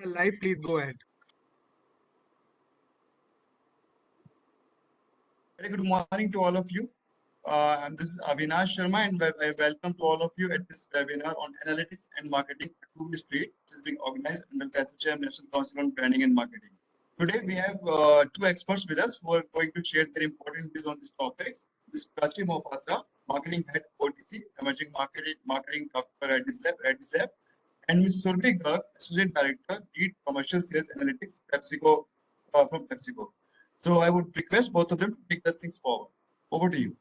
Live, please go ahead. Very good morning to all of you. This is Avinash Sharma, and I welcome to all of you at this webinar on analytics and marketing at two-way street, which is being organized under the ASSOCHAM National Council on Branding and Marketing. Today, we have two experts with us who are going to share their important views on these topics. Ms. Prachi Mohapatra, Marketing Head OTC, Emerging Marketing Doctor at Redis Lab, and Ms. Surbhi Garg, Associate Director, Lead Commercial Sales Analytics, PepsiCo, from PepsiCo. So I would request both of them to take the things forward. Over to you.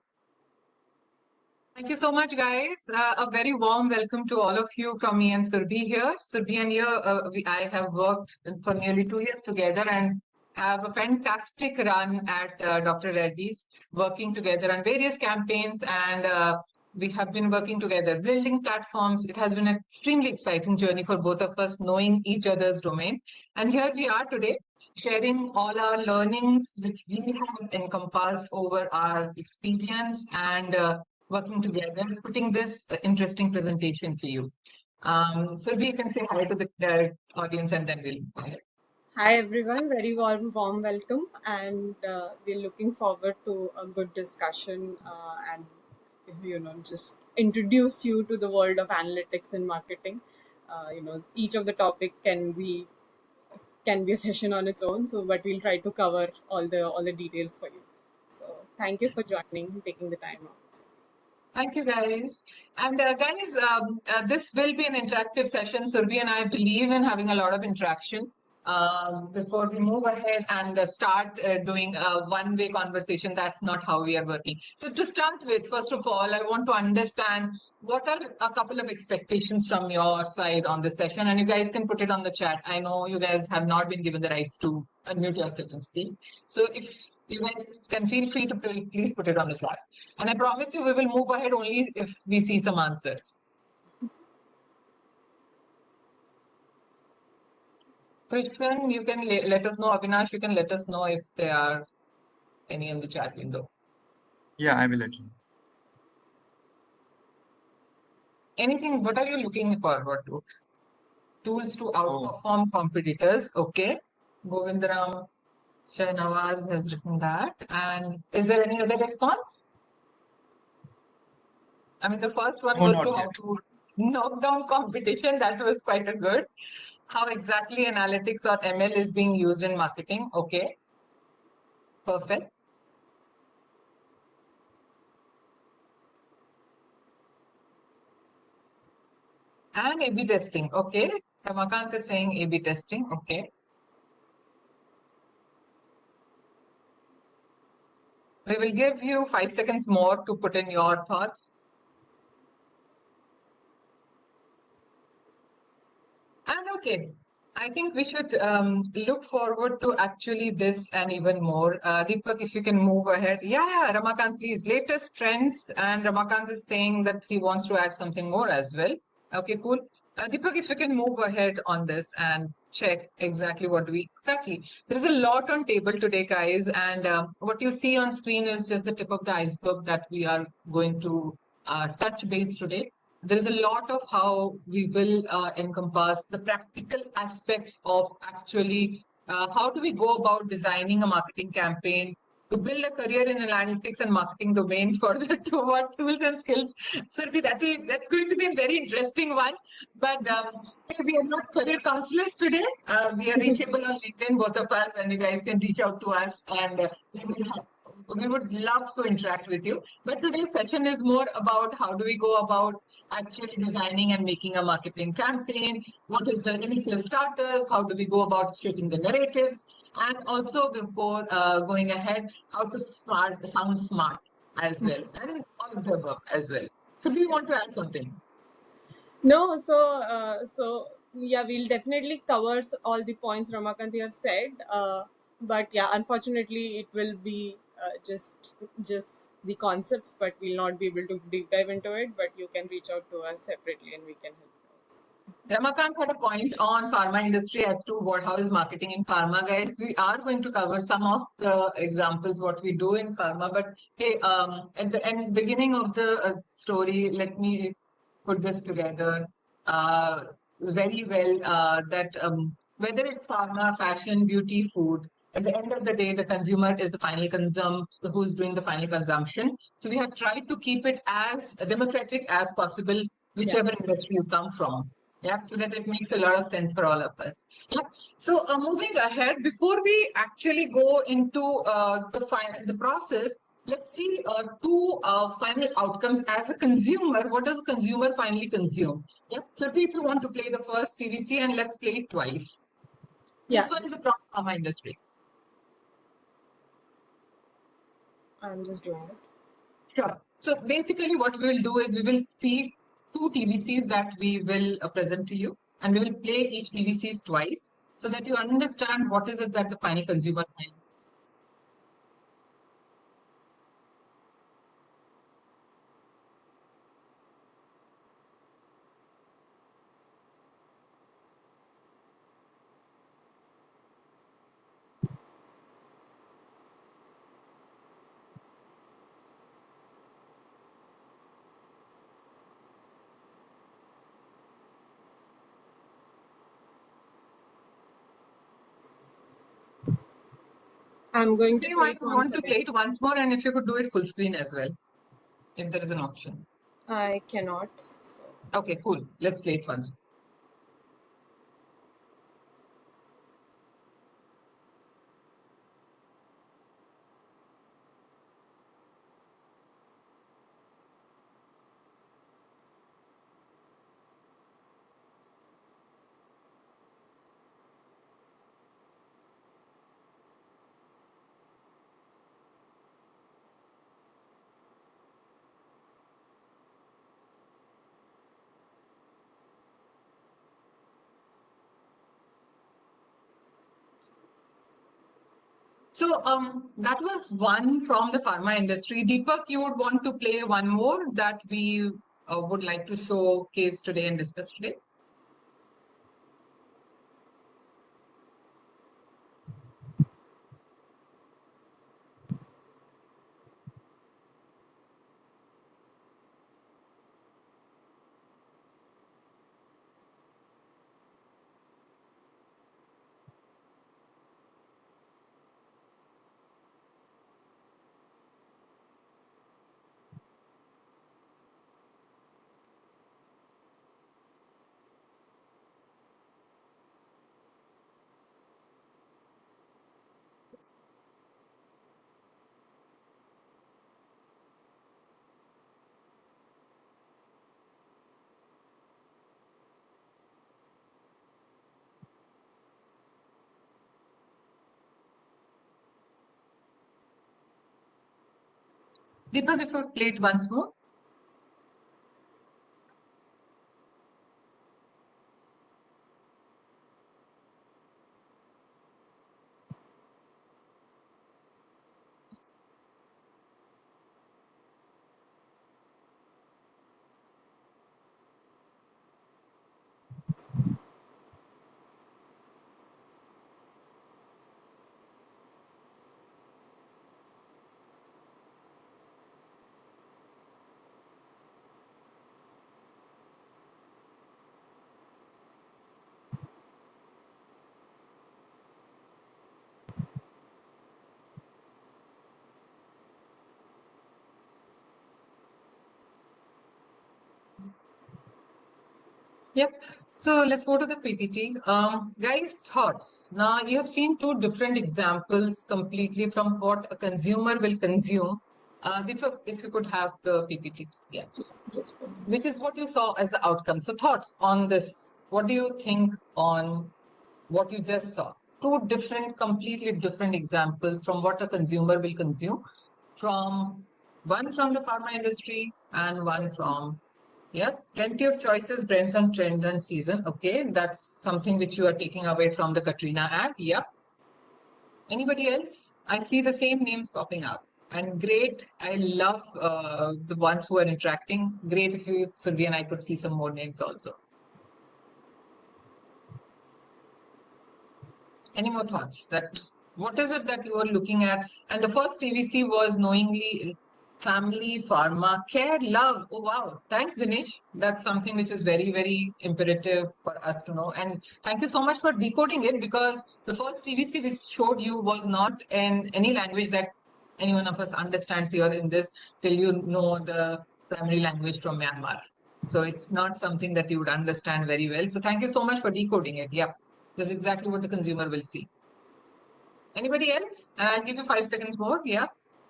Thank you so much, guys. A very warm welcome to all of you from me and Surbhi here. Surbhi and I have worked for nearly 2 years together and have a fantastic run at Dr. Reddy's, working together on various campaigns, and we have been working together, building platforms. It has been an extremely exciting journey for both of us, knowing each other's domain. And here we are today, sharing all our learnings, which we have encompassed over our experience and working together, putting this interesting presentation for you. Surbhi, you can say hi to the audience and then we'll. Hi everyone, very warm welcome, and we're looking forward to a good discussion and just introduce you to the world of analytics and marketing. Each of the topic can be a session on its own, but we'll try to cover all the details for you. So thank you for joining, taking the time out. Thank you, guys. And guys, this will be an interactive session. Surbhi and I believe in having a lot of interaction. Before we move ahead and start doing a one-way conversation, that's not how we are working. So to start with, first of all, I want to understand what are a couple of expectations from your side on this session, and you guys can put it on the chat. I know you guys have not been given the rights to unmute yourself and speak. So if you guys can feel free to please put it on the chat. And I promise you we will move ahead only if we see some answers. Krishnan, you can let us know. Avinash, you can let us know if there are any in the chat window. Yeah, I will let you know. Anything, what are you looking forward to? Tools to outperform competitors. Okay. Govindaram Shahnawaz has written that. And is there any other response? I mean, the first one was to how to knock down competition. That was quite a good. How exactly analytics or ML is being used in marketing. Okay. Perfect. And A/B testing. Okay. Ramakant is saying A/B testing. Okay. We will give you 5 seconds more to put in your thoughts. And okay, I think we should look forward to actually this and even more. Deepak, if you can move ahead. Yeah, Ramakant, please. Latest trends. And Ramakant is saying that he wants to add something more as well. Okay, cool. Deepak, if you can move ahead on this and check exactly what exactly. There's a lot on table today, guys. And what you see on screen is just the tip of the iceberg that we are going to touch base today. There is a lot of how we will encompass the practical aspects of actually how do we go about designing a marketing campaign to build a career in analytics and marketing domain further to what tools and skills. Surbhi, that's going to be a very interesting one. But we are not career counselors today. We are reachable on LinkedIn, both of us, and you guys can reach out to us and we would love to interact with you. But today's session is more about how do we go about actually designing and making a marketing campaign, what is the initial starters, how do we go about shaping the narratives, and also before going ahead, how to sound smart as well, and all of the above as well. So do you want to add something? No, so yeah, we'll definitely cover all the points Ramakant you have said. But yeah, unfortunately, it will be just the concepts, but we'll not be able to deep dive into it. But you can reach out to us separately, and we can help you also. Ramakant had a point on pharma industry as to how is marketing in pharma, guys. We are going to cover some of the examples what we do in pharma. But hey, at the beginning of the story, let me put this together very well. That Whether it's pharma, fashion, beauty, food, at the end of the day, the consumer is the final who's doing the final consumption. So we have tried to keep it as democratic as possible, whichever industry you come from. Yeah, so that it makes a lot of sense for all of us. Yeah. So moving ahead, before we actually go into the process, let's see two final outcomes as a consumer. What does a consumer finally consume? Yeah. So if you want to play the first CVC, and let's play it twice. Yeah, This one is the pharma industry. I'm just doing it. Sure. So basically what we will do is we will see two TVCs that we will present to you, and we will play each TVCs twice so that you understand what is it that the final consumer finds. I'm going Do to you play it want once to again. play it once more, and if you could do it full screen as well, if there is an option. I cannot. So Okay, cool. Let's play it once. So that was one from the pharma industry. Deepak, you would want to play one more that we would like to showcase today and discuss today? Deepak, if you would play it once more. Yep. So let's go to the PPT. Guys, thoughts. Now you have seen two different examples completely from what a consumer will consume. Deepak, if you could have the PPT, yeah, just which is what you saw as the outcome. So thoughts on this. What do you think on what you just saw? Two different, completely different examples from what a consumer will consume, from one from the pharma industry and one from, yeah, plenty of choices, brands on trend and season. Okay, that's something which you are taking away from the Katrina ad. Yeah. Anybody else? I see the same names popping up. And great. I love the ones who are interacting. Great if you, Survi, and I could see some more names also. Any more thoughts? That what is it that you are looking at? And the first TVC was knowingly Family, pharma, care, love. Oh, wow. Thanks, Dinesh. That's something which is very, very imperative for us to know. And thank you so much for decoding it, because the first TVC we showed you was not in any language that any one of us understands here in this, till you know the primary language from Myanmar. So it's not something that you would understand very well. So thank you so much for decoding it. Yeah, that's exactly what the consumer will see. Anybody else? And I'll give you 5 seconds more. Yeah.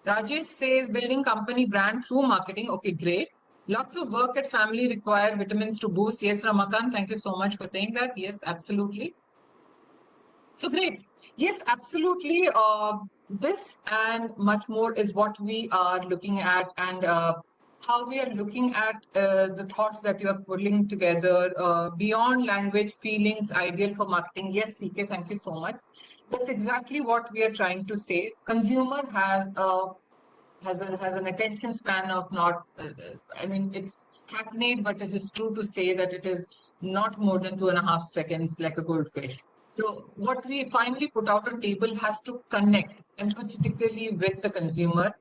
Rajesh says building company brand through marketing. Okay, great. Lots of work at family require vitamins to boost. Yes, Ramakan, thank you so much for saying that. Yes, absolutely. So great. Yes, absolutely. This and much more is what we are looking at, and how we are looking at the thoughts that you are pulling together beyond language, feelings, ideal for marketing. Yes, CK, thank you so much. That's exactly what we are trying to say. Consumer has an attention span of not. I mean, it's hackneyed, but it is true to say that it is not more than 2.5 seconds, like a goldfish. So what we finally put out on table has to connect empathetically with the consumer.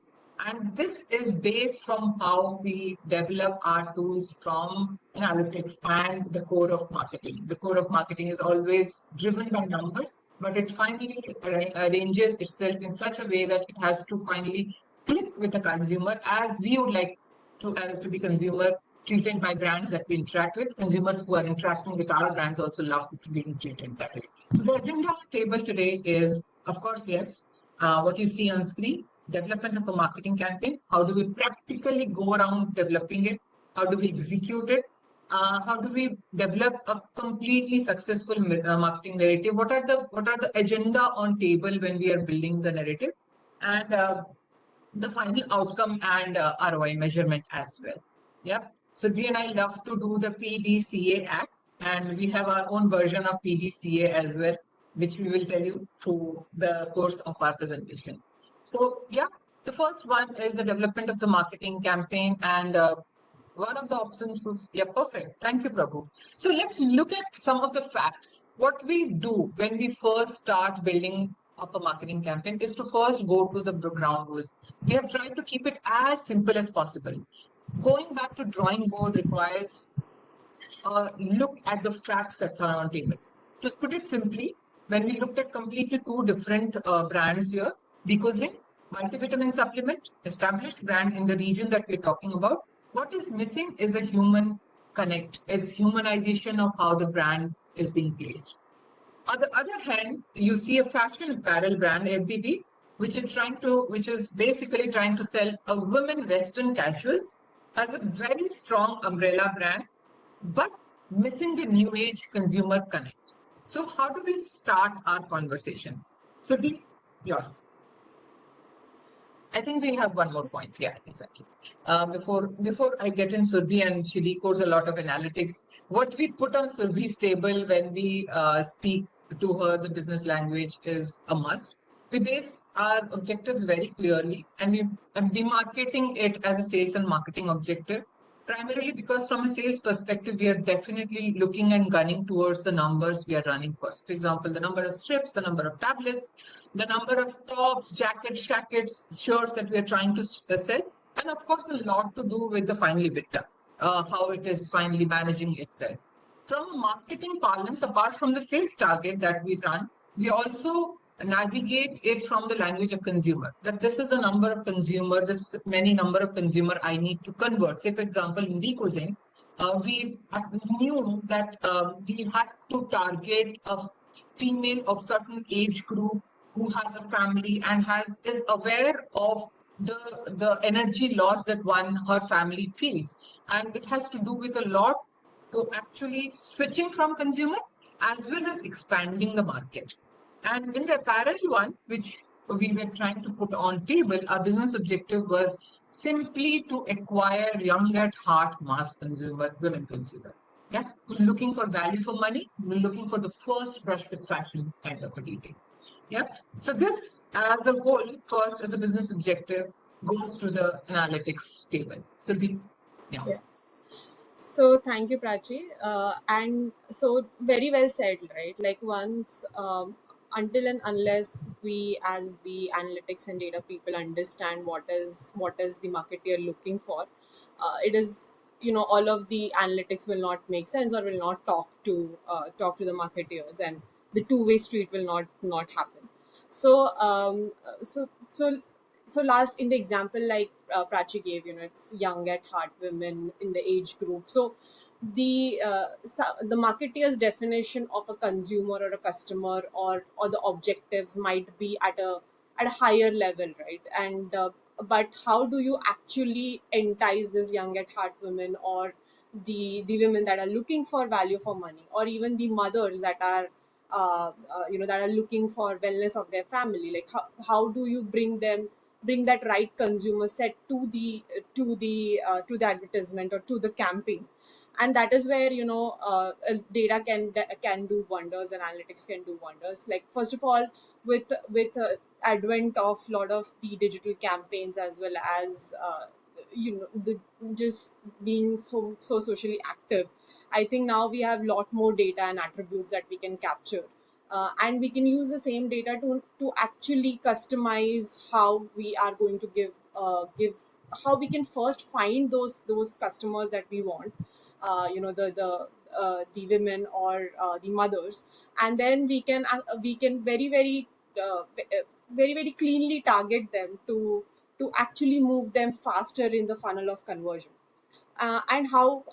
And this is based from how we develop our tools from analytics and the core of marketing. The core of marketing is always driven by numbers, but it finally arranges itself in such a way that it has to finally click with the consumer as we would like to be consumer treated by brands that we interact with. Consumers who are interacting with our brands also love being treated that way. So the agenda on the table today is, of course, yes, what you see on screen, development of a marketing campaign. How do we practically go around developing it? How do we execute it? How do we develop a completely successful marketing narrative? What are the agenda on table when we are building the narrative? And the final outcome and ROI measurement as well. Yeah. So we and I love to do the PDCA Act, and we have our own version of PDCA as well, which we will tell you through the course of our presentation. So yeah, the first one is the development of the marketing campaign, and one of the options was, yeah, perfect. Thank you, Prabhu. So let's look at some of the facts. What we do when we first start building up a marketing campaign is to first go to the ground rules. We have tried to keep it as simple as possible. Going back to drawing board requires a look at the facts that are on table. To put it simply, when we looked at completely two different brands here, Decozin, multivitamin supplement, established brand in the region that we're talking about, what is missing is a human connect. It's humanization of how the brand is being placed. On the other hand, you see a fashion apparel brand, FBB, which is basically trying to sell a women Western casuals, has a very strong umbrella brand, but missing the new age consumer connect. So how do we start our conversation? So yours. I think we have one more point. Yeah, exactly. Before I get in Surbhi, and she decodes a lot of analytics, what we put on Surbhi's table when we speak to her the business language is a must. We base our objectives very clearly, and we are demarcating it as a sales and marketing objective. Primarily because from a sales perspective, we are definitely looking and gunning towards the numbers we are running first. For example, the number of strips, the number of tablets, the number of tops, jackets, shackets, shirts that we are trying to sell, and of course, a lot to do with the final EBITDA, how it is finally managing itself. From marketing parlance, apart from the sales target that we run, we also navigate it from the language of consumer, that this is the number of consumer, this many number of consumer I need to convert. Say, for example, in Decozin, we knew that we had to target a female of certain age group who has a family and is aware of the energy loss that her family feels, and it has to do with a lot to actually switching from consumer as well as expanding the market. And in the apparel one, which we were trying to put on table, our business objective was simply to acquire young at heart mass consumer, women consumer. Yeah, we're looking for value for money. We're looking for the first brush with fashion kind of a detail. Yeah. So this, as a whole, first as a business objective, goes to the analytics table. So yeah. So thank you, Prachi. And so very well said, right? Like once until and unless we as the analytics and data people understand what is the marketeer looking for, it is, all of the analytics will not make sense or will not talk to the marketeers, and the two-way street will not happen. So so last, in the example like Prachi gave, it's young at heart women in the age group. So the marketeer's definition of a consumer or a customer, or the objectives might be at a higher level, right? And but how do you actually entice this young at heart women, or the women that are looking for value for money, or even the mothers that are that are looking for wellness of their family? Like how do you bring that right consumer set to the advertisement or to the campaign? And that is where data can do wonders, and analytics can do wonders. Like, first of all, with advent of lot of the digital campaigns, as well as the just being so socially active, I think now we have lot more data and attributes that we can capture, and we can use the same data to actually customize how we are going to give how we can first find those customers that we want, the women or the mothers, and then we can very cleanly target them to actually move them faster in the funnel of conversion. And how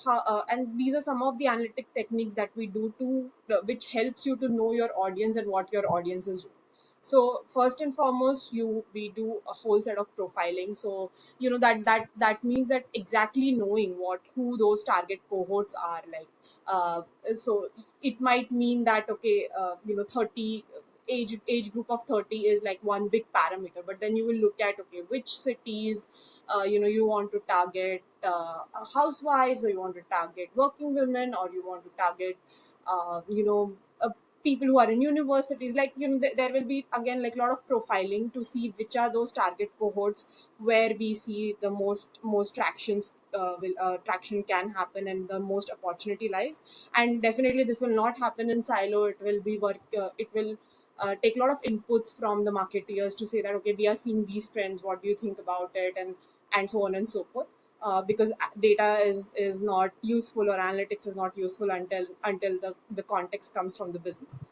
and these are some of the analytic techniques that we do to which helps you to know your audience and what your audience is doing. So first and foremost, we do a whole set of profiling. So that means that exactly knowing who those target cohorts are. Like, so it might mean that, okay, 30 age group of 30 is like one big parameter, but then you will look at, okay, which cities you want to target housewives, or you want to target working women, or you want to target uh, you know uh, people who are in universities. Like, there will be again like a lot of profiling to see which are those target cohorts where we see the most traction can happen, and the most opportunity lies. And definitely this will not happen in silo. It will be work it will take a lot of inputs from the marketeers to say that, okay, we are seeing these trends, what do you think about it, and so on and so forth. Because data is not useful, or analytics is not useful until the context comes from the business.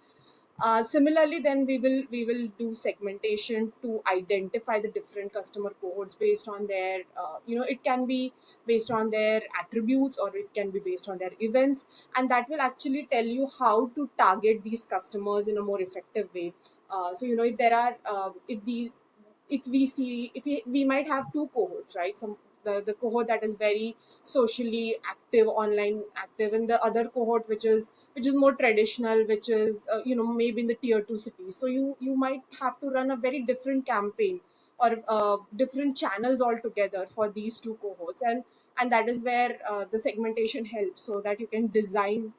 Similarly, then we will do segmentation to identify the different customer cohorts based on their it can be based on their attributes, or it can be based on their events, and that will actually tell you how to target these customers in a more effective way. So if there are if we see if we might have two cohorts, right? The cohort that is very socially active, online active, and the other cohort which is more traditional, which is maybe in the tier 2 cities. So you might have to run a very different campaign, or different channels altogether for these two cohorts, and that is where the segmentation helps, so that you can design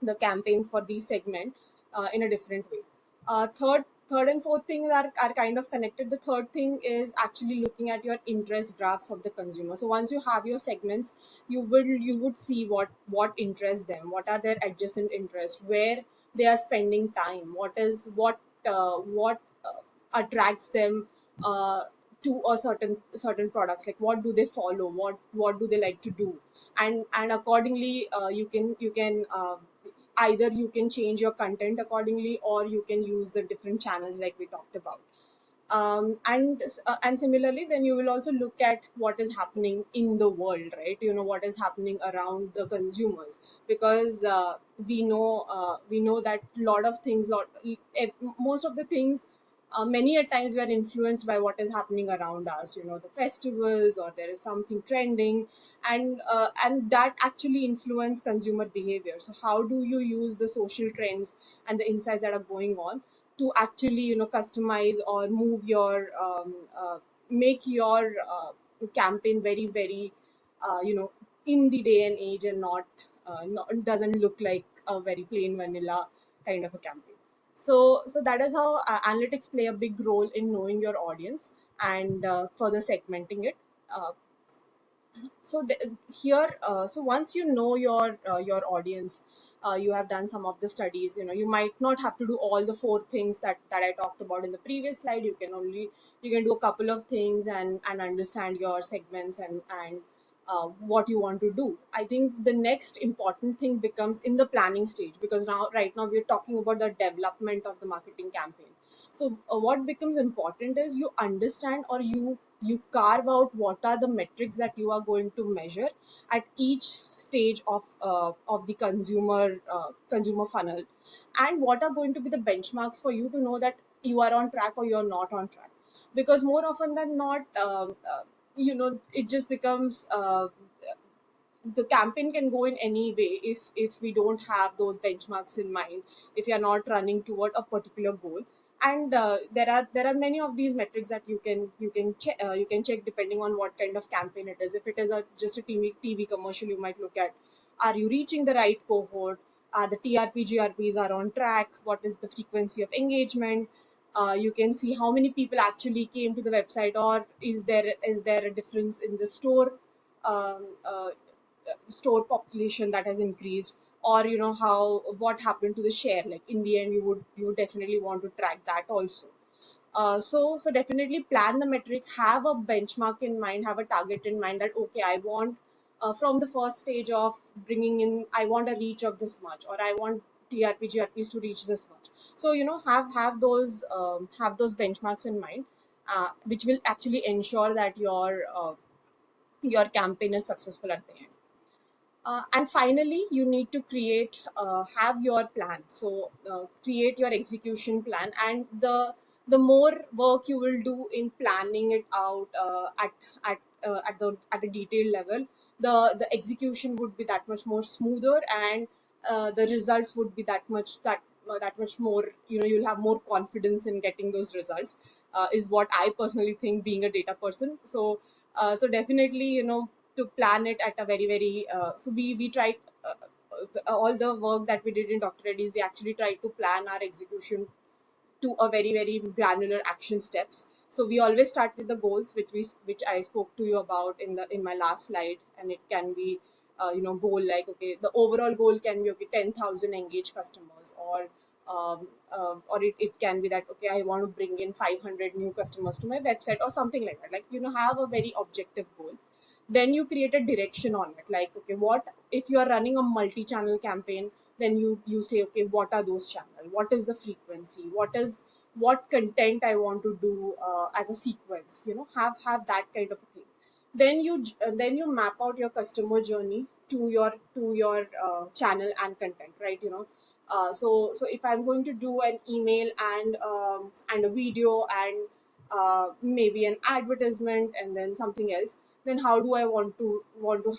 the campaigns for these segment in a different way. Third and fourth things are kind of connected. The third thing is actually looking at your interest graphs of the consumer. So once you have your segments, you would see what interests them, what are their adjacent interests, where they are spending time, what attracts them to a certain products, like what do they follow, what do they like to do, and accordingly you can either you can change your content accordingly, or you can use the different channels like we talked about. And similarly, then you will also look at what is happening in the world, right? What is happening around the consumers, because we know that most of the things, many a times we are influenced by what is happening around us, the festivals, or there is something trending, and that actually influence consumer behavior. So how do you use the social trends and the insights that are going on to actually customize or move your make your campaign very in the day and age, and not it doesn't look like a very plain vanilla kind of a campaign. So that is how analytics play a big role in knowing your audience, and further segmenting it. uh, so here so once you know your audience, you have done some of the studies. You might not have to do all the 4 things that I talked about in the previous slide. You can do a couple of things and understand your segments and what you want to do. I think the next important thing becomes in the planning stage, because right now we're talking about the development of the marketing campaign. So what becomes important is you understand, or you carve out what are the metrics that you are going to measure at each stage of the consumer funnel, and what are going to be the benchmarks for you to know that you are on track or you're not on track. Because more often than not, it just becomes the campaign can go in any way if we don't have those benchmarks in mind, if you are not running toward a particular goal. And there are many of these metrics that you can check depending on what kind of campaign it is. If it is just a TV commercial, you might look at, are you reaching the right cohort, are the TRP GRPs are on track, what is the frequency of engagement. You can see how many people actually came to the website, or is there a difference in the um, uh, store population that has increased, or how what happened to the share. Like in the end, you would definitely want to track that also. So definitely plan the metric, have a benchmark in mind, have a target in mind, that okay, I want from the first stage of bringing in, I want a reach of this much, or I want TRP GRPs to reach this much. So have those benchmarks in mind, which will actually ensure that your campaign is successful at the end. And finally, you need to have your plan. So create your execution plan, and the more work you will do in planning it out at a detailed level, the execution would be that much more smoother, and the results would be that much more. You'll have more confidence in getting those results. Is what I personally think, being a data person. So definitely, to plan it at a very very so we tried all the work that we did in Dr. Reddy's, we actually tried to plan our execution to a very very granular action steps. So we always start with the goals, which I spoke to you about in my last slide. And it can be goal like, okay, the overall goal can be, okay, 10,000 engaged customers, or it can be that, okay, I want to bring in 500 new customers to my website, or something like that. Like, have a very objective goal. Then you create a direction on it, like, okay, what if you are running a multi-channel campaign, then you say, okay, what are those channels, what is the frequency, what content I want to do as a sequence. Have that kind of a thing. Then you map out your customer journey to your channel and content, right? So if I'm going to do an email and a video and maybe an advertisement and then something else, then how do I want to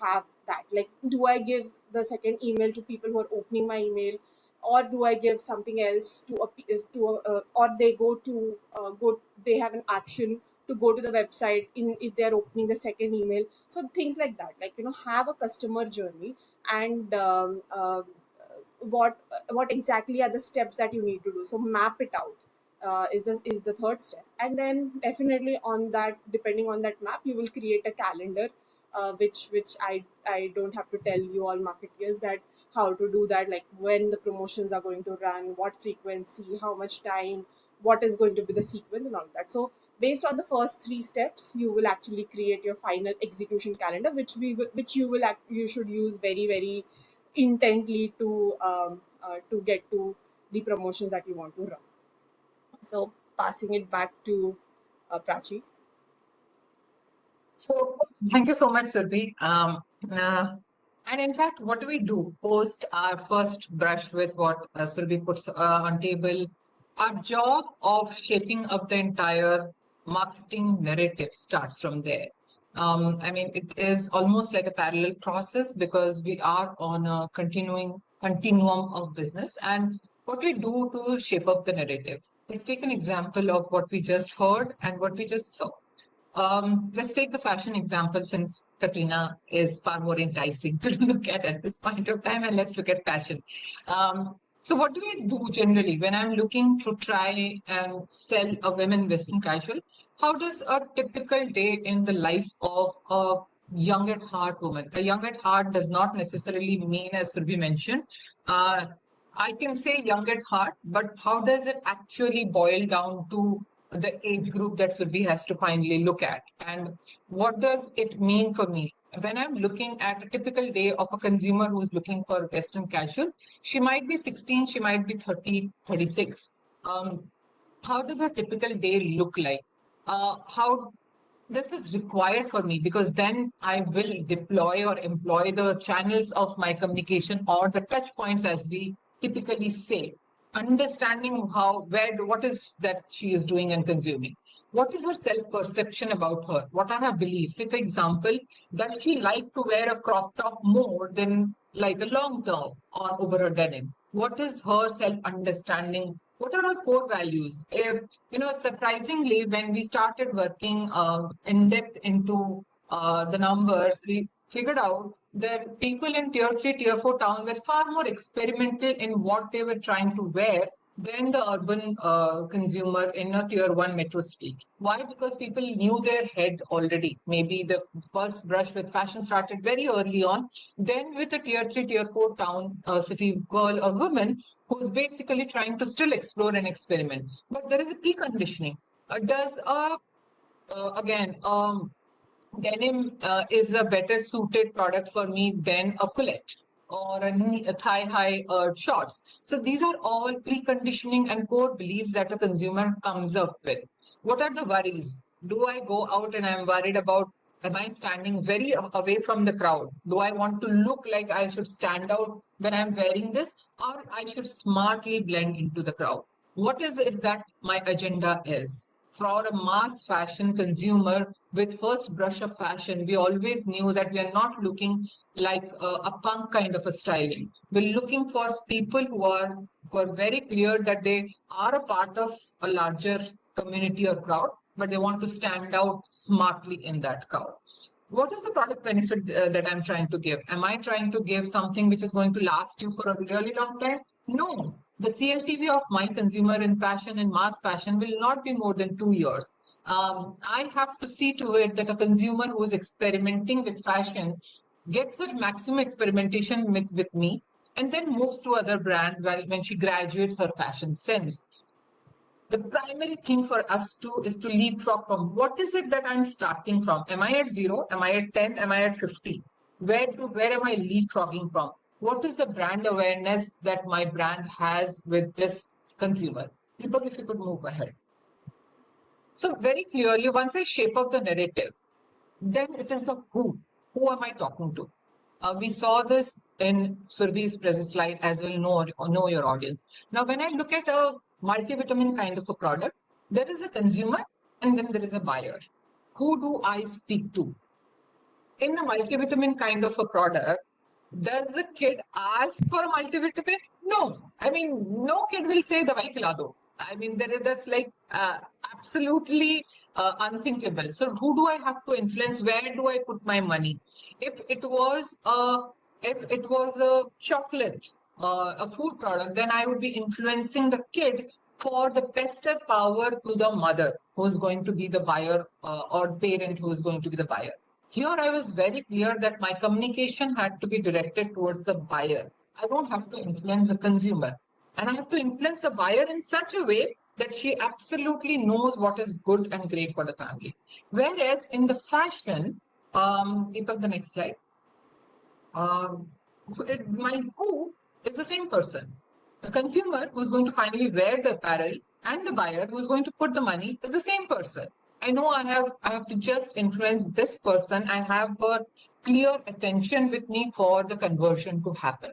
have that? Like, do I give the second email to people who are opening my email, or do I give something else or they they have an action to go to the website if they're opening the second email. So things like that, like, have a customer journey, and what exactly are the steps that you need to do. So map it out, is the third step. And then definitely on that, depending on that map, you will create a calendar, which I don't have to tell you all marketeers that how to do that, like when the promotions are going to run, what frequency, how much time, what is going to be the sequence, and all that. So based on the first 3 steps, you will actually create your final execution calendar, which you should use very very intently to get to the promotions that you want to run. So passing it back to Prachi. So thank you so much, Surbhi. And in fact, what do we do post our first brush with what Surbhi puts on table? Our job of shaping up the entire marketing narrative starts from there. I mean, it is almost like a parallel process because we are on a continuum of business. And what we do to shape up the narrative. Let's take an example of what we just heard and what we just saw. Let's take the fashion example since Katrina is far more enticing to look at this point of time, and let's look at fashion. So what do I do generally when I'm looking to try and sell a women Western casual? How does a typical day in the life of a young at heart woman. A young at heart does not necessarily mean, as Surbhi mentioned, uh, I can say young at heart, but how does it actually boil down to the age group that Surbhi has to finally look at? And what does it mean for me? When I'm looking at a typical day of a consumer who's looking for Western casual, she might be 16, she might be 30, 36. How does a typical day look like? How this is required for me, because then I will deploy or employ the channels of my communication or the touch points, as we typically say, understanding what is that she is doing and consuming. What is her self-perception about her? What are her beliefs? If, for example, does she like to wear a crop top more than like a long top on over her denim? What is her self-understanding? What are her core values? If, surprisingly, when we started working in depth into the numbers, we figured out that people in tier 3, tier 4 town were far more experimental in what they were trying to wear than the urban consumer in a tier 1 metro city. Why? Because people knew their head already. Maybe the first brush with fashion started very early on. Then with a tier 3, tier 4 town city girl or woman who's basically trying to still explore and experiment. But there is a preconditioning. Does again denim is a better suited product for me than a colette or a thigh high shorts. So these are all preconditioning and core beliefs that a consumer comes up with. What are the worries? Do I go out and I'm worried about, am I standing very away from the crowd? Do I want to look like I should stand out when I'm wearing this, or I should smartly blend into the crowd? What is it that my agenda is? For a mass fashion consumer with first brush of fashion, we always knew that we are not looking like a punk kind of a styling. We're looking for people who are very clear that they are a part of a larger community or crowd, but they want to stand out smartly in that crowd. What is the product benefit that I'm trying to give? Am I trying to give something which is going to last you for a really long time? No. The CLTV of my consumer in fashion and mass fashion will not be more than 2 years. I have to see to it that a consumer who is experimenting with fashion gets her maximum experimentation with me and then moves to other brand when she graduates her fashion sense. The primary thing for us is to leapfrog from what is it that I'm starting from? Am I at 0? Am I at 10? Am I at 50? Where am I leapfrogging from? What is the brand awareness that my brand has with this consumer? People, if you could move ahead. So very clearly, once I shape up the narrative, then it is the who. Who am I talking to? We saw this in Surbhi's present slide as well, know your audience. Now, when I look at a multivitamin kind of a product, there is a consumer and then there is a buyer. Who do I speak to? In the multivitamin kind of a product, does the kid ask for a multivitamin? No. I mean, no kid will say the khila do. I mean, that's like absolutely unthinkable. So who do I have to influence? Where do I put my money? If it was a chocolate, a food product, then I would be influencing the kid for the better power to the mother who is going to be the buyer or parent who is going to be the buyer. Here, I was very clear that my communication had to be directed towards the buyer. I don't have to influence the consumer. And I have to influence the buyer in such a way that she absolutely knows what is good and great for the family. Whereas in the fashion, Deepak, the next slide, my who is the same person. The consumer who's going to finally wear the apparel and the buyer who's going to put the money is the same person. I know I have to just influence this person. I have her clear attention with me for the conversion to happen.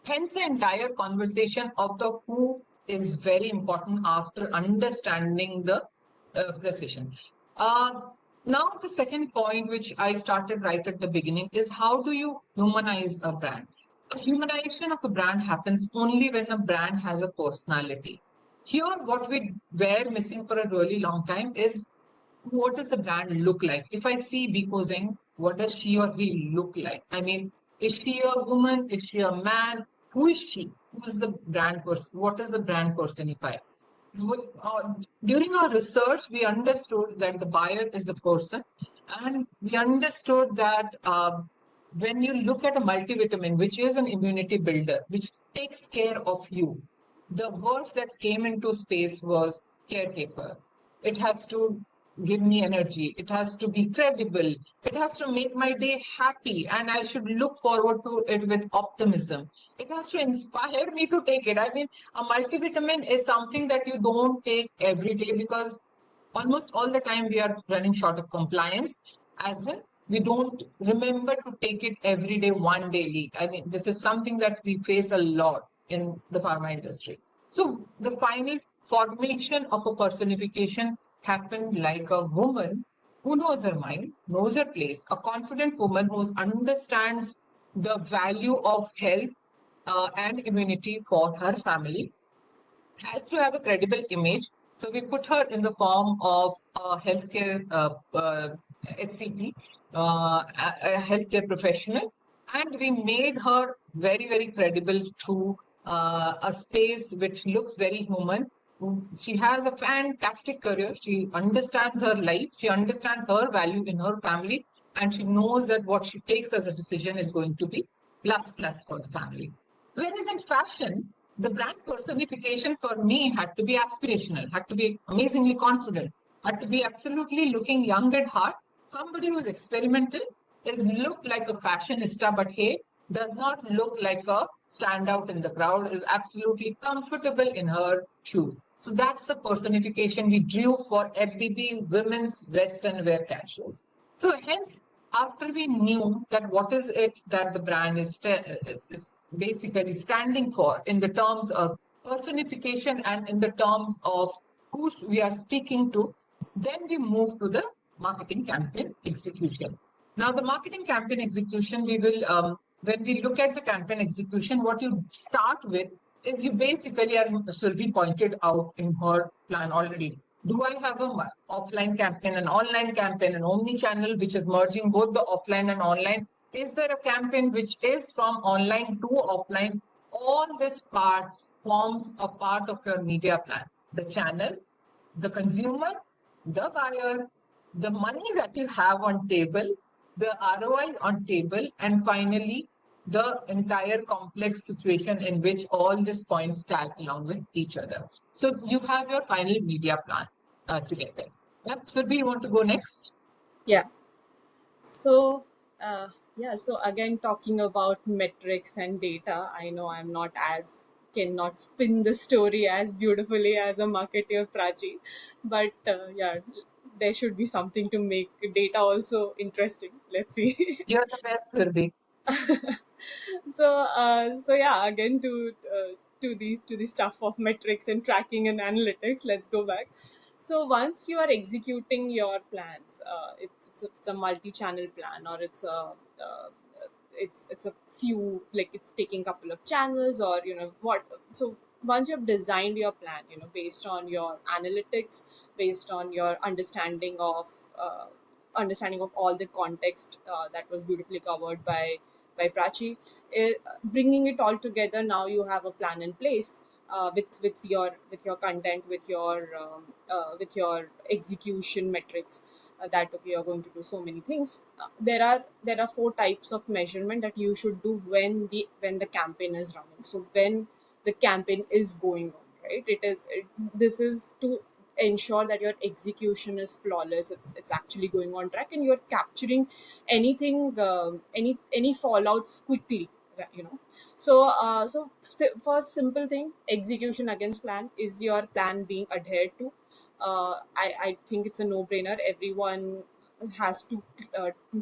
Hence, the entire conversation of the who is very important after understanding the precision. Now, the second point, which I started right at the beginning, is how do you humanize a brand? A humanization of a brand happens only when a brand has a personality. Here, what we were missing for a really long time is what does the brand look like? If I see Biko Zing, what does she or he look like? I mean, is she a woman? Is she a man? Who is she? Who is the brand person? What does the brand personify? During our research, we understood that the buyer is the person And we understood that when you look at a multivitamin, which is an immunity builder, which takes care of you, the words that came into space was caretaker. It has to give me energy. It has to be credible. It has to make my day happy. And I should look forward to it with optimism. It has to inspire me to take it. I mean, a multivitamin is something that you don't take every day because almost all the time we are running short of compliance, as in we don't remember to take it every day, one daily. I mean, this is something that we face a lot in the pharma industry. So the final formation of a personification happened like a woman who knows her mind, knows her place, a confident woman who understands the value of health and immunity for her family, has to have a credible image. So we put her in the form of a healthcare HCP, a healthcare professional, and we made her very, very credible to a space which looks very human. She has a fantastic career. She understands her life. She understands her value in her family, and she knows that what she takes as a decision is going to be plus plus for the family. Whereas in fashion, the brand personification for me had to be aspirational, had to be amazingly confident, had to be absolutely looking young at heart. Somebody who's experimental is look like a fashionista, but hey, does not look like a standout in the crowd, is absolutely comfortable in her shoes. So that's the personification we drew for FBB women's Western wear casuals. So hence, after we knew that what is it that the brand is basically standing for in the terms of personification and in the terms of who we are speaking to, then we move to the marketing campaign execution. Now, the marketing campaign execution, we will, when we look at the campaign execution, what you start with is you basically, as Surbi pointed out in her plan already, do I have an offline campaign, an online campaign, an omni-channel, which is merging both the offline and online? Is there a campaign which is from online to offline? All these parts forms a part of your media plan. The channel, the consumer, the buyer, the money that you have on table, the ROI on table, and finally, the entire complex situation in which all these points tag along with each other. So you have your final media plan together. Yep. So do you want to go next? Yeah. So, so again, talking about metrics and data, I know I'm not as cannot spin the story as beautifully as a marketer Prachi, but there should be something to make data also interesting. Let's see. You're the best, Surbi. So yeah, again to the stuff of metrics and tracking and analytics. Let's go back. So once you are executing your plans, it's a multi-channel plan, or it's a few, like it's taking a couple of channels, or what. So once you've designed your plan, based on your analytics, based on your understanding of all the context that was beautifully covered by Prachi, bringing it all together. Now you have a plan in place with your content, with your execution metrics. That okay, you're going to do so many things. There are four types of measurement that you should do when the campaign is running. So when the campaign is going on, right? This is to ensure that your execution is flawless. It's actually going on track, and you're capturing anything, any fallouts quickly, so first simple thing, execution against plan. Is your plan being adhered to? I think it's a no-brainer. Everyone has to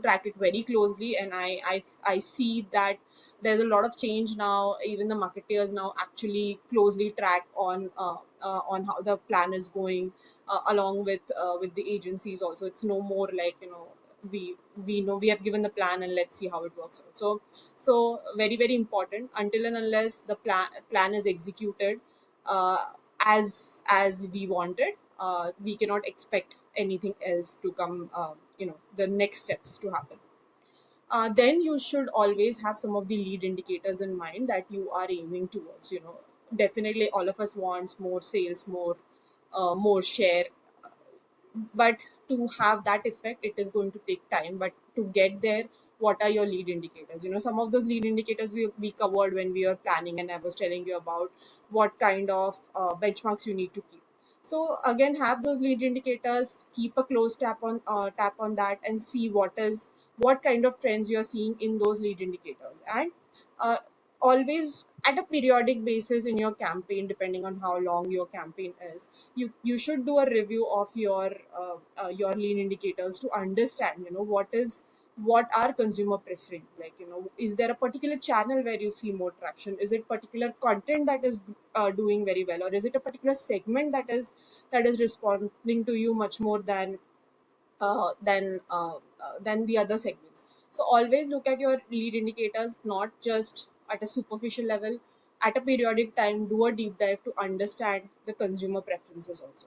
track it very closely, and I see that there's a lot of change now. Even the marketeers now actually closely track on how the plan is going, along with the agencies also. It's no more like, we know we have given the plan and let's see how it works out. So very, very important. Until and unless the plan is executed as we wanted, we cannot expect anything else to come, the next steps to happen. Then you should always have some of the lead indicators in mind that you are aiming towards. Definitely all of us wants more sales, more share, but to have that effect, it is going to take time. But to get there, what are your lead indicators? Some of those lead indicators we covered when we were planning, and I was telling you about what kind of benchmarks you need to keep. So again, have those lead indicators, keep a close tap on that, and see what kind of trends you're seeing in those lead indicators. And uh, always at a periodic basis in your campaign, depending on how long your campaign is, you should do a review of your lead indicators to understand what are consumer preferring. Like, is there a particular channel where you see more traction? Is it particular content that is doing very well, or is it a particular segment that is responding to you much more uh, than uh, than the other segments? So always look at your lead indicators, not just at a superficial level. At a periodic time, do a deep dive to understand the consumer preferences also.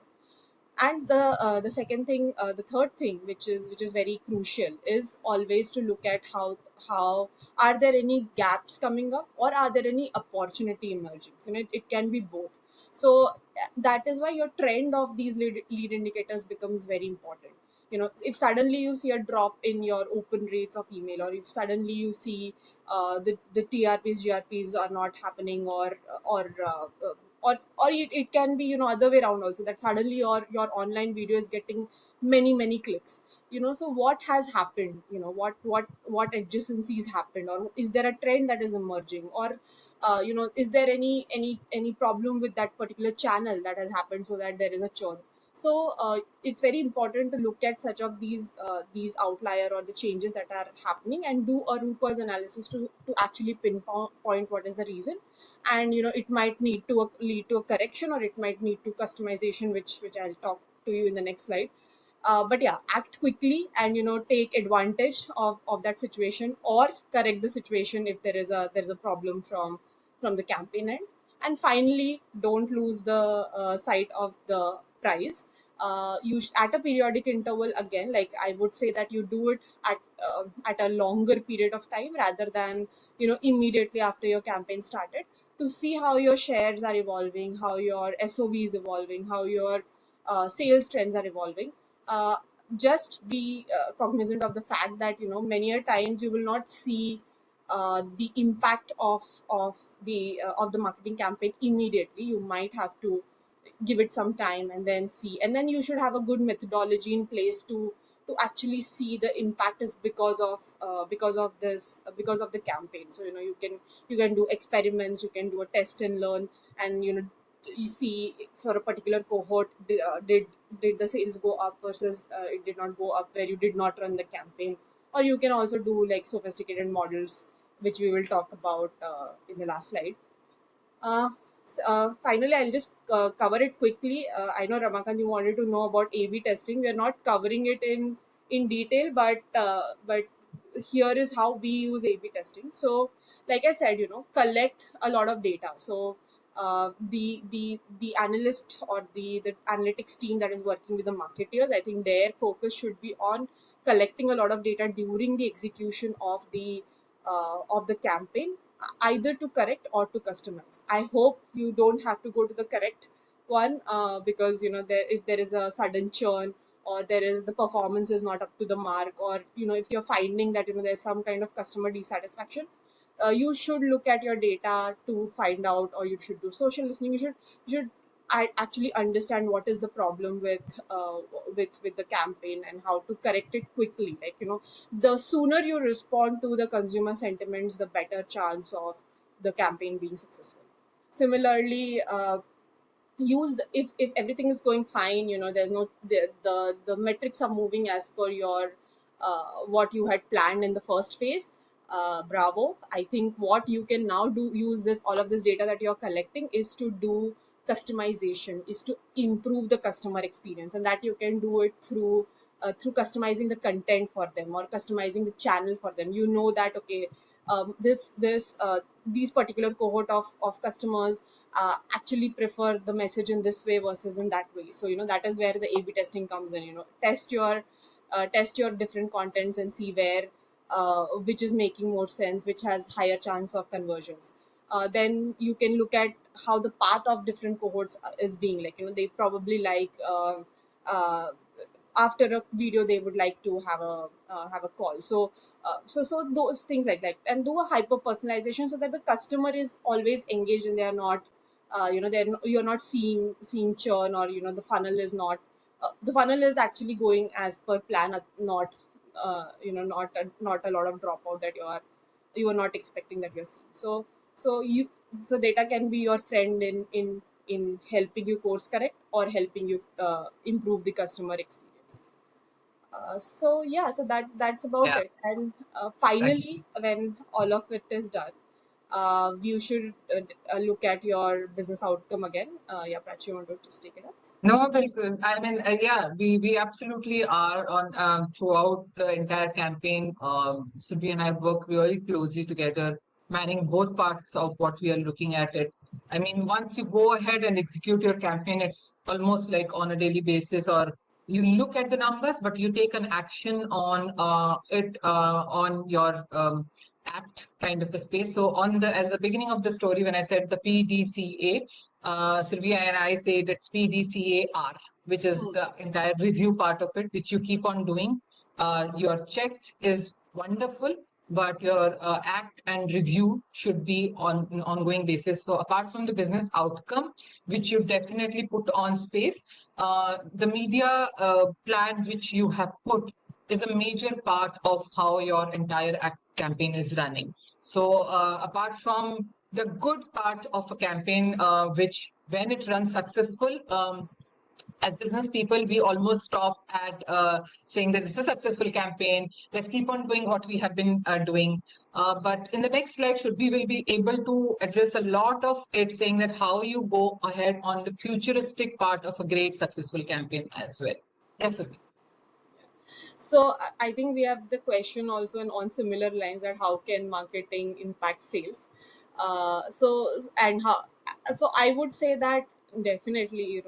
And the second thing, the third thing, which is very crucial, is always to look at how are there any gaps coming up, or are there any opportunity emerging. So it can be both. So that is why your trend of these lead indicators becomes very important. If suddenly you see a drop in your open rates of email, or if suddenly you see the TRPs, GRPs are not happening, or it can be other way around also, that suddenly your online video is getting many clicks. So what has happened? What adjacencies happened, or is there a trend that is emerging, or is there any problem with that particular channel that has happened, so that there is a churn? So it's very important to look at such of these outlier or the changes that are happening, and do a root cause analysis to actually pinpoint what is the reason. And it might lead to a correction, or it might need to customization, which I'll talk to you in the next slide. But yeah, act quickly, and take advantage of that situation, or correct the situation if there's a problem from the campaign end. And finally, don't lose the sight of the price. At a periodic interval, again, like I would say that you do it at a longer period of time, rather than immediately after your campaign started, to see how your shares are evolving, how your SOV is evolving, how your sales trends are evolving. uh, just be cognizant of the fact that many a times you will not see the impact of the marketing campaign immediately. You might have to give it some time and then see, and then you should have a good methodology in place to actually see the impact is because of the campaign. So you can do experiments, you can do a test and learn, and you see for a particular cohort, did the sales go up versus it did not go up where you did not run the campaign. Or you can also do like sophisticated models, which we will talk about in the last slide. Finally, I'll just cover it quickly. I know, Ramakant, you wanted to know about A/B testing. We are not covering it in detail, but here is how we use A/B testing. So, like I said, collect a lot of data. So, the analyst, or the analytics team that is working with the marketeers, I think their focus should be on collecting a lot of data during the execution of the campaign, either to correct or to customize. I hope you don't have to go to the correct one, because if there is a sudden churn, or there is the performance is not up to the mark, or if you're finding that there's some kind of customer dissatisfaction, you should look at your data to find out, or you should do social listening. You should actually understand what is the problem with the campaign, and how to correct it quickly. Like, the sooner you respond to the consumer sentiments, the better chance of the campaign being successful. Similarly, if everything is going fine, there's no the metrics are moving as per your what you had planned in the first phase. Bravo. I think what you can now do, use this all of this data that you're collecting, is to do customization, is to improve the customer experience. And that you can do it through customizing the content for them, or customizing the channel for them. That, okay, these particular cohort of customers actually prefer the message in this way versus in that way. So that is where the A/B testing comes in. Test your different contents, and see where which is making more sense, which has higher chance of conversions. Then you can look at how the path of different cohorts is being. Like, they probably like uh, after a video they would like to have a call. So so those things like that, and do a hyper personalization so that the customer is always engaged and they are not you're not seeing churn, or the funnel is not the funnel is actually going as per plan, not not a lot of dropout that you are not expecting that you're seeing. So you so data can be your friend in helping you course correct or helping you improve the customer experience. So yeah, so that's about Yeah, it. And exactly. finally, when all of it is done, you should look at your business outcome again. Yeah, Prachi, you want to just take it up? No, Bilkul. I mean, yeah, we absolutely are on throughout the entire campaign. Sudhi and I work really closely together, manning both parts of what we are looking at it. I mean, once you go ahead and execute your campaign, it's almost like on a daily basis, or you look at the numbers, but you take an action on it on your act kind of a space. So on the as the beginning of the story, when I said the PDCA, Sylvia and I say that's PDCAR, which is the entire review part of it, which you keep on doing. Your check is wonderful, but your act and review should be on an ongoing basis. So apart from the business outcome, which you definitely put on space, the media plan which you have put is a major part of how your entire act campaign is running. So apart from the good part of a campaign, which when it runs successful, as business people, we almost stop at saying that it's a successful campaign. Let's keep on doing what we have been doing. But in the next slide, should we will be able to address a lot of it, saying that how you go ahead on the futuristic part of a great successful campaign as well. Yes, Sudhi. So I think we have the question also on similar lines, that how can marketing impact sales. So and how so I would say that definitely,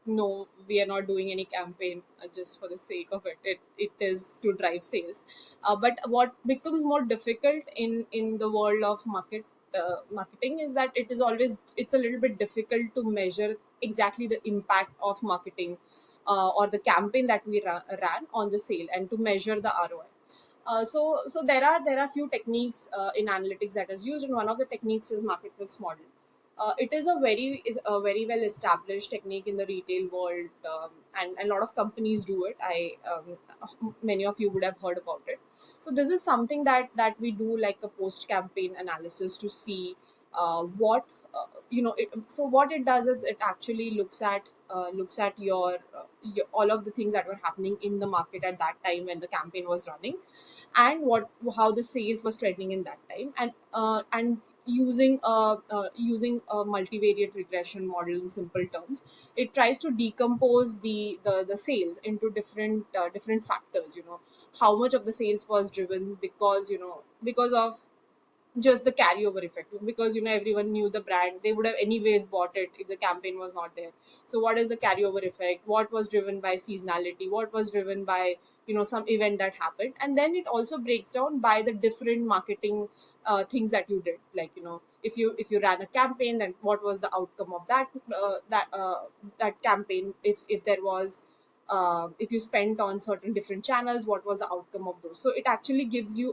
no, we are not doing any campaign just for the sake of it. It is to drive sales. But what becomes more difficult in the world of marketing is that it's a little bit difficult to measure exactly the impact of marketing or the campaign that we ran on the sale, and to measure the ROI. So there are few techniques in analytics that is used, and one of the techniques is market mix model. It is a very well established technique in the retail world, and a lot of companies do it. Many of you would have heard about it. So this is something that we do, like a post campaign analysis, to see what so what it does is it actually looks at your all of the things that were happening in the market at that time when the campaign was running, and how the sales was trending in that time, and using a multivariate regression model in simple terms, it tries to decompose the sales into different factors. How much of the sales was driven because of just the carryover effect, because everyone knew the brand, they would have anyways bought it if the campaign was not there. So what is the carryover effect, what was driven by seasonality, what was driven by some event that happened, and then it also breaks down by the different marketing things that you did, like if you ran a campaign, then what was the outcome of that campaign. If there was if you spent on certain different channels, what was the outcome of those. So it actually gives you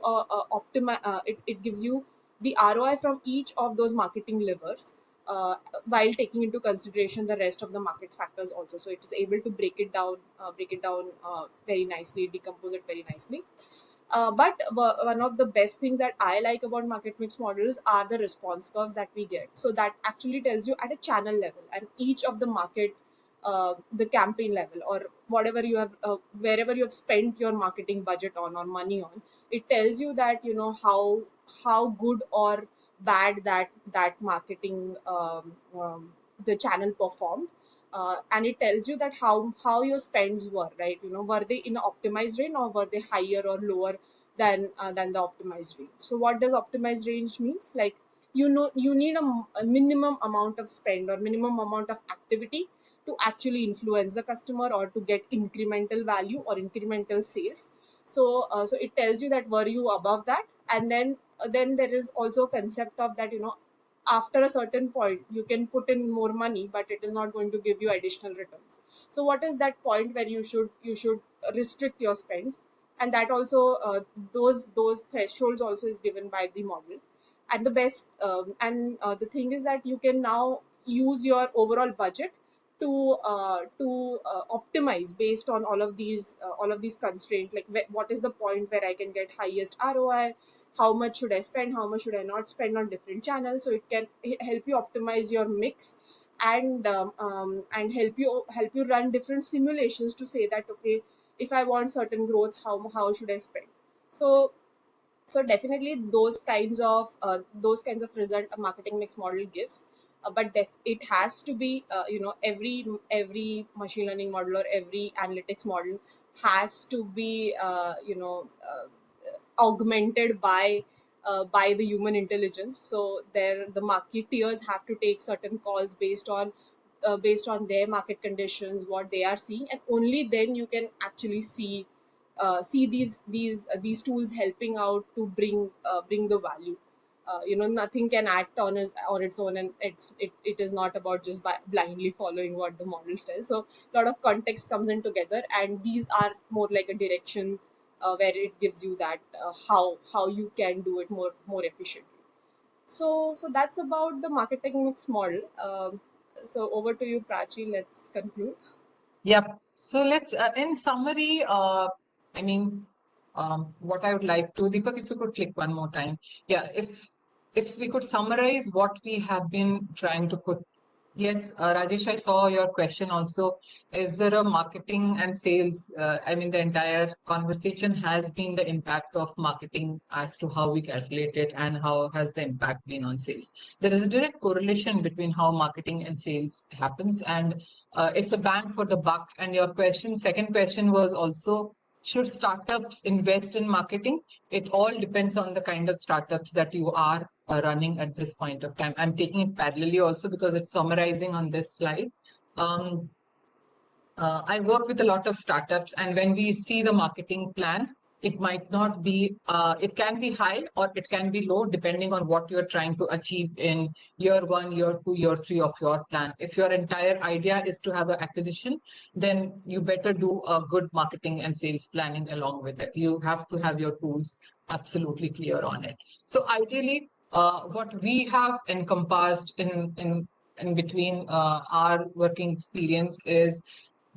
it gives you the ROI from each of those marketing levers, while taking into consideration the rest of the market factors also. So it is able to break it down very nicely, decompose it very nicely. But one of the best things that I like about market mix models are the response curves that we get. So that actually tells you at a channel level and each of the market, the campaign level, or whatever you have, wherever you have spent your marketing budget on or money on, it tells you that how good or bad that marketing the channel performed. And it tells you that how your spends were, right? Were they in an optimized range, or were they higher or lower than the optimized range. So what does optimized range means? Like, you need a minimum amount of spend or minimum amount of activity to actually influence the customer or to get incremental value or incremental sales. So it tells you that were you above that. And then there is also a concept of that, after a certain point you can put in more money, but it is not going to give you additional returns. So what is that point where you should restrict your spends? And that also, those thresholds also is given by the model. And the best, the thing is that you can now use your overall budget to optimize based on all of these constraints, like what is the point where I can get highest ROI, how much should I spend, how much should I not spend on different channels. So it can help you optimize your mix, and help you run different simulations to say that, okay, if I want certain growth, how should I spend. So definitely those kinds of result a marketing mix model gives. But it has to be, every machine learning model or every analytics model has to be, augmented by the human intelligence. So there the marketeers have to take certain calls based on their market conditions, what they are seeing, and only then you can actually see these tools helping out to bring the value. Nothing can act on its own, and it is not about just blindly following what the models tell. So a lot of context comes in together, and these are more like a direction, where it gives you that, how you can do it more efficiently. So that's about the marketing mix model. So over to you, Prachi. Let's conclude. Yep. So let's, in summary, I mean, what I would like to, Deepak, if you could click one more time. Yeah, if we could summarize what we have been trying to put. Yes, Rajesh, I saw your question also. Is there a marketing and sales? I mean, the entire conversation has been the impact of marketing as to how we calculate it and how has the impact been on sales. There is a direct correlation between how marketing and sales happens, and it's a bang for the buck. And your question, second question was also, should startups invest in marketing? It all depends on the kind of startups that you are running at this point of time. I'm taking it parallelly also because it's summarizing on this slide. Um, I work with a lot of startups, and when we see the marketing plan, it might not be, it can be high or it can be low depending on what you're trying to achieve in year one, year two, year three of your plan. If your entire idea is to have an acquisition, then you better do a good marketing and sales planning along with it. You have to have your tools absolutely clear on it. So ideally, what we have encompassed in between our working experience is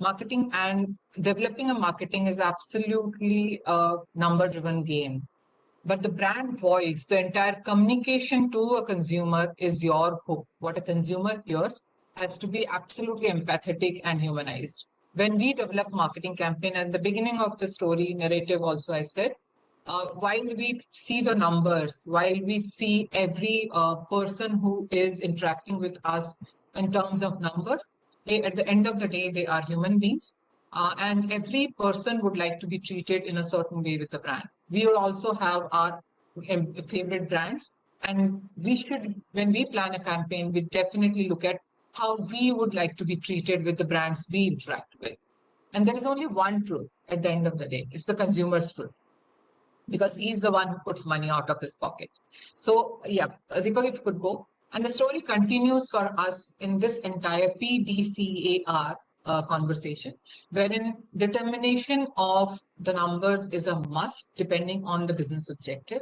marketing, and developing a marketing is absolutely a number driven game. But the brand voice, the entire communication to a consumer is your hook. What a consumer hears has to be absolutely empathetic and humanized. When we develop marketing campaign, at the beginning of the story narrative also I said, while we see the numbers, while we see every person who is interacting with us in terms of numbers, at the end of the day, they are human beings. And every person would like to be treated in a certain way with the brand. We will also have our favorite brands. And we should, when we plan a campaign, we definitely look at how we would like to be treated with the brands we interact with. And there is only one truth at the end of the day. It's the consumer's truth, because he's the one who puts money out of his pocket. So yeah, Deepak, if you could go. And the story continues for us in this entire PDCAR conversation, wherein determination of the numbers is a must depending on the business objective.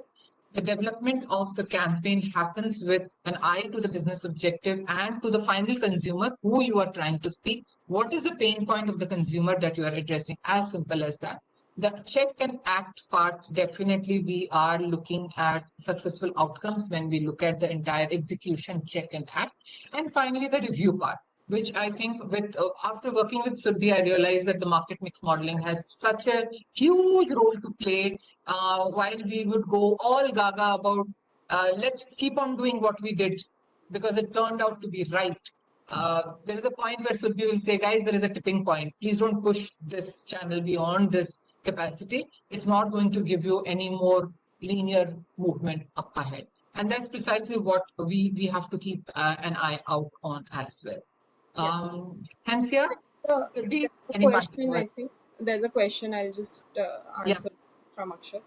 The development of the campaign happens with an eye to the business objective and to the final consumer who you are trying to speak. What is the pain point of the consumer that you are addressing? As simple as that. The check and act part, definitely we are looking at successful outcomes when we look at the entire execution, check and act. And finally, the review part, which I think with after working with Surbhi, I realized that the market mix modeling has such a huge role to play. While we would go all gaga about let's keep on doing what we did because it turned out to be right. There is a point where Surbhi will say, guys, there is a tipping point. Please don't push this channel beyond this capacity. It's not going to give you any more linear movement up ahead. And that's precisely what we have to keep an eye out on as well. Hansia, Surbhi, There's a any question, parting I words? think. There's a question I'll just Yeah. answer from Akshay.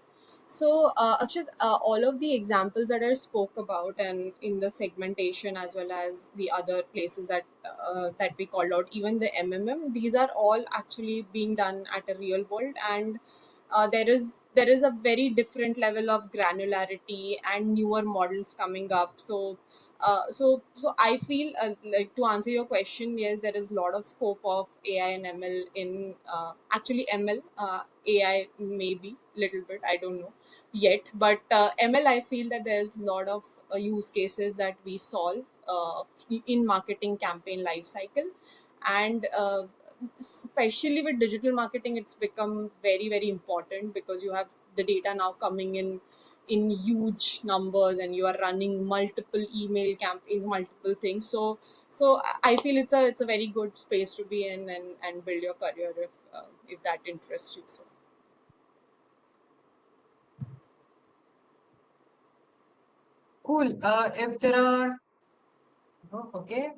So, Akshat, all of the examples that I spoke about, and in the segmentation as well as the other places that we called out, even the MMM, these are all actually being done at a real world, and there is a very different level of granularity and newer models coming up. So I feel like, to answer your question, yes, there is a lot of scope of AI and ML in actually ML, AI maybe little bit, I don't know yet, but ML, I feel that there's a lot of use cases that we solve in marketing campaign life cycle, and especially with digital marketing, it's become very very important because you have the data now coming in huge numbers, and you are running multiple email campaigns, multiple things. So I feel it's a very good space to be in, and build your career if that interests you. So Cool. If there are, oh, okay.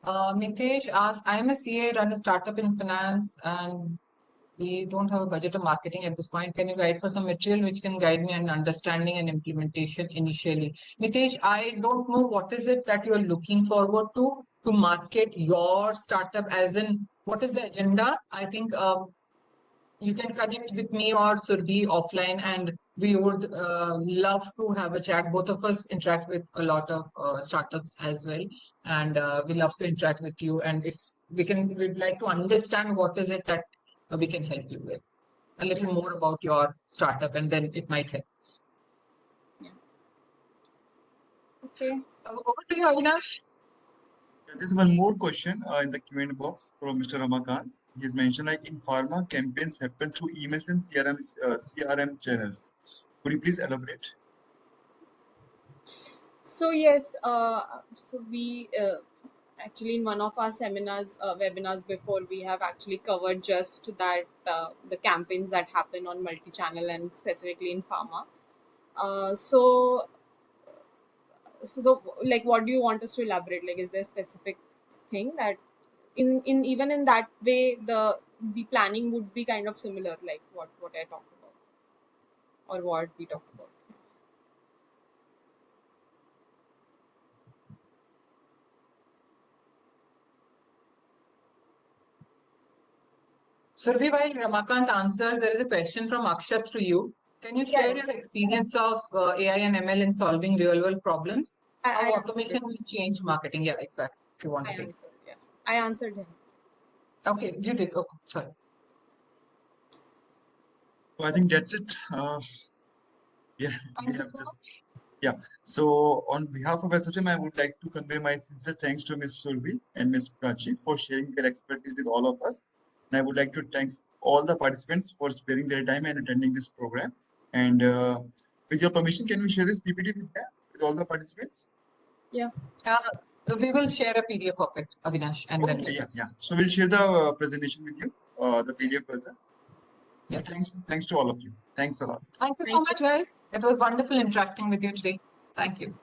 Mitesh asks, I am a CA, run a startup in finance, and we don't have a budget of marketing at this point. Can you guide for some material which can guide me in understanding and implementation initially? Mitesh, I don't know what is it that you're looking forward to market your startup, as in what is the agenda? I think you can connect with me or Surbhi offline, and we would love to have a chat. Both of us interact with a lot of startups as well, and we love to interact with you. And if we'd like to understand what is it that we can help you with. A little more about your startup, and then it might help. yeah, okay. Over to you, Avinash. There's one more question in the Q&A box from Mr. Ramakant. He's mentioned like in pharma, campaigns happen through emails and CRM channels. Could you please elaborate? So yes, so we actually in one of our seminars, webinars before, we have actually covered just that, the campaigns that happen on multi-channel and specifically in pharma. So like, what do you want us to elaborate? Like, is there a specific thing that in even in that way the planning would be kind of similar, like what I talked about or what we talked about? Surbhi, while Ramakant answers, there is a question from Akshat to you. Can you share your experience of AI and ML in solving real-world problems? How I automation will change marketing? Yeah, exactly. If you want I to take. answered. Yeah, I answered him. Okay, you did. Okay, sorry. So I think that's it. Yeah, we Thank you have so just much. Yeah. So on behalf of ASSOCHAM, I would like to convey my sincere thanks to Ms. Surbi and Ms. Prachi for sharing their expertise with all of us. And I would like to thank all the participants for sparing their time and attending this program. And with your permission, can we share this PPT with them, with all the participants? Yeah. We will share a PDF of it, Avinash, and then Okay, yeah. So we'll share the presentation with you, the PDF version. yeah. Thanks to all of you. Thanks a lot. Thank you so much, guys. It was wonderful interacting with you today. Thank you.